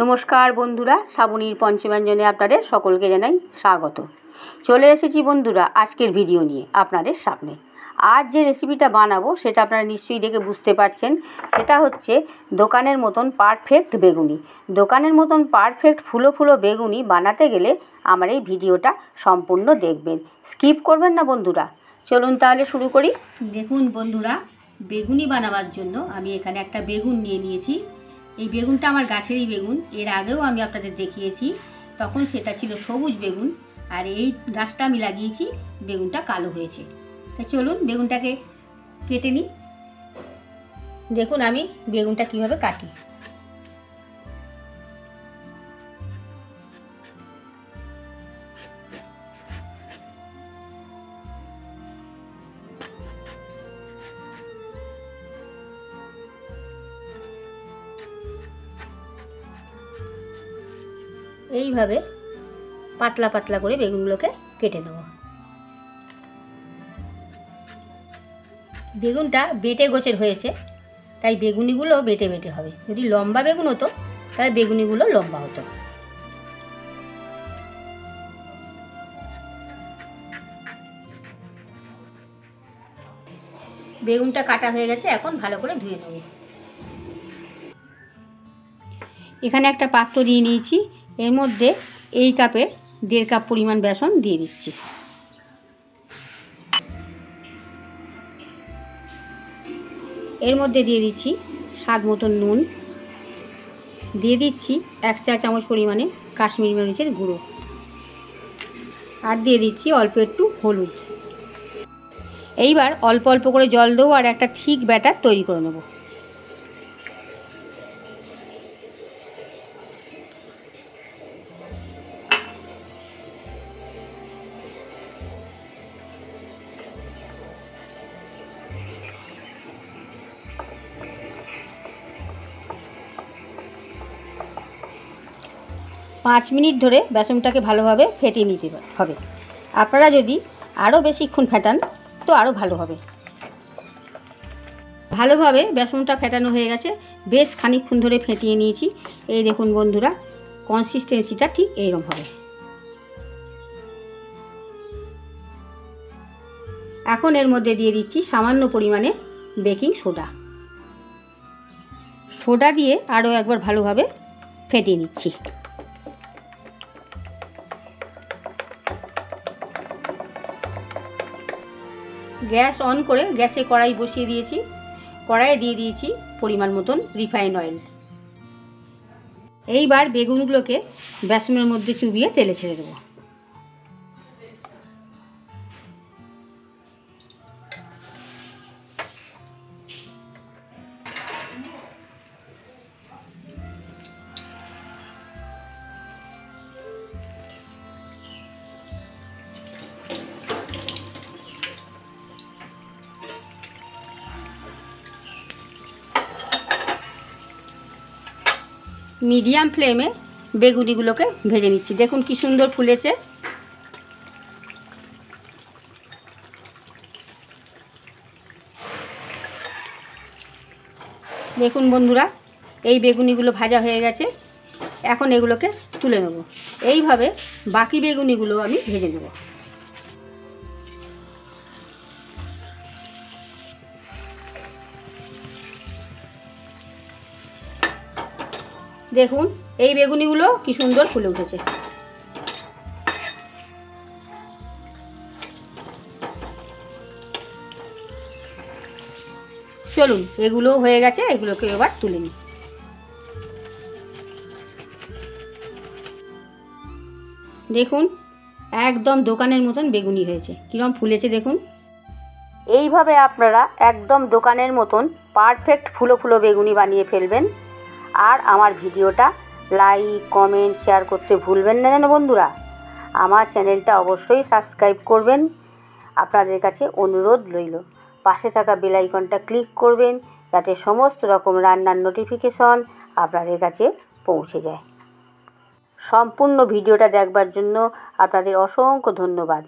নমস্কার বন্ধুরা, শ্রাবণীর পঞ্চব্যঞ্জনে আপনাদের সকলকে জানাই স্বাগত। চলে এসেছি বন্ধুরা আজকের ভিডিও নিয়ে আপনাদের সামনে। আজ যে রেসিপিটা বানাবো সেটা আপনারা নিশ্চয়ই দেখে বুঝতে পারছেন। সেটা হচ্ছে দোকানের মতন পারফেক্ট বেগুনি। দোকানের মতন পারফেক্ট ফুলো ফুলো বেগুনি বানাতে গেলে আমার এই ভিডিওটা সম্পূর্ণ দেখবেন, স্কিপ করবেন না বন্ধুরা। চলুন তাহলে শুরু করি। দেখুন বন্ধুরা, বেগুনি বানাবার জন্য আমি এখানে একটা বেগুন নিয়ে নিয়েছি। এই বেগুনটা আমার গাছেরই বেগুন, এর আগেও আমি আপনাদের দেখিয়েছি, তখন সেটা ছিল সবুজ বেগুন, আর এই গাছটা আমি লাগিয়েছি, বেগুনটা কালো হয়েছে। তাই চলুন বেগুনটাকে কেটে নিই। দেখুন আমি বেগুনটা কিভাবে কাটি। এইভাবে পাতলা পাতলা করে বেগুনগুলোকে কেটে নেব। বেগুনটা বেটে গোছের হয়েছে, তাই বেগুনিগুলো বেটে বেটে হবে। যদি লম্বা বেগুন হতো তাহলে বেগুনিগুলো লম্বা হতো। বেগুনটা কাটা হয়ে গেছে, এখন ভালো করে ধুয়ে নেব। এখানে একটা পাত্র দিয়ে নিয়েছি, এর মধ্যে এই কাপের 1.5 কাপ পরিমাণ বেসন দিয়ে দিচ্ছি। এর মধ্যে দিয়ে দিচ্ছি স্বাদ মতন নুন, দিয়ে দিচ্ছি 1 চা চামচ পরিমাণে কাশ্মীরি মরিচের গুঁড়ো, আর দিয়ে দিচ্ছি অল্প একটু হলুদ। এইবার অল্প অল্প করে জল দেবো আর একটা ঠিক ব্যাটার তৈরি করে নেব। পাঁচ মিনিট ধরে বেসনটাকে ভালোভাবে ফেটিয়ে নিতে হবে। আপনারা যদি আরও বেশিক্ষণ ফেটান তো আরও ভালো হবে। ভালোভাবে বেসনটা ফেটানো হয়ে গেছে, বেশ খানিকক্ষণ ধরে ফেটিয়ে নিয়েছি। এই দেখুন বন্ধুরা, কনসিস্টেন্সিটা ঠিক এইরকম হবে। এখন এর মধ্যে দিয়ে দিচ্ছি সামান্য পরিমাণে বেকিং সোডা। সোডা দিয়ে আরও একবার ভালোভাবে ফেটিয়ে নিচ্ছি। গ্যাস অন করে গ্যাসে কড়াই বসিয়ে দিয়েছি। কড়াইয়ে দিয়ে দিয়েছি পরিমাণ মতন রিফাইন অয়েল। এইবার বেগুনগুলোকে বেসনের মধ্যে চুবিয়ে তেলে ছেড়ে দেবো। মিডিয়াম ফ্লেমে বেগুনিগুলোকে ভেজে নিচ্ছি। দেখুন কি সুন্দর ফুলেছে। দেখুন বন্ধুরা, এই বেগুনিগুলো ভাজা হয়ে গেছে। এখন এগুলোকে তুলে নেব। এইভাবে বাকি বেগুনিগুলো আমি ভেজে নেব। দেখুন এই বেগুনিগুলো কি সুন্দর ফুলে উঠেছে। চলুন এগুলো হয়ে গেছে, এগুলোকে এবার তুলে নিই। দেখুন একদম দোকানের মতন বেগুনি হয়েছে, কিরকম ফুলেছে দেখুন। এইভাবে আপনারা একদম দোকানের মতন পারফেক্ট ফুলো ফুলো বেগুনি বানিয়ে ফেলবেন। আর আমার ভিডিওটা লাইক কমেন্ট শেয়ার করতে ভুলবেন না যেন বন্ধুরা। আমার চ্যানেলটা অবশ্যই সাবস্ক্রাইব করবেন, আপনাদের কাছে অনুরোধ রইল। পাশে থাকা বেল আইকনটা ক্লিক করবেন যাতে সমস্ত রকম রান্নার নোটিফিকেশন আপনাদের কাছে পৌঁছে যায়। সম্পূর্ণ ভিডিওটা দেখবার জন্য আপনাদের অসংখ্য ধন্যবাদ।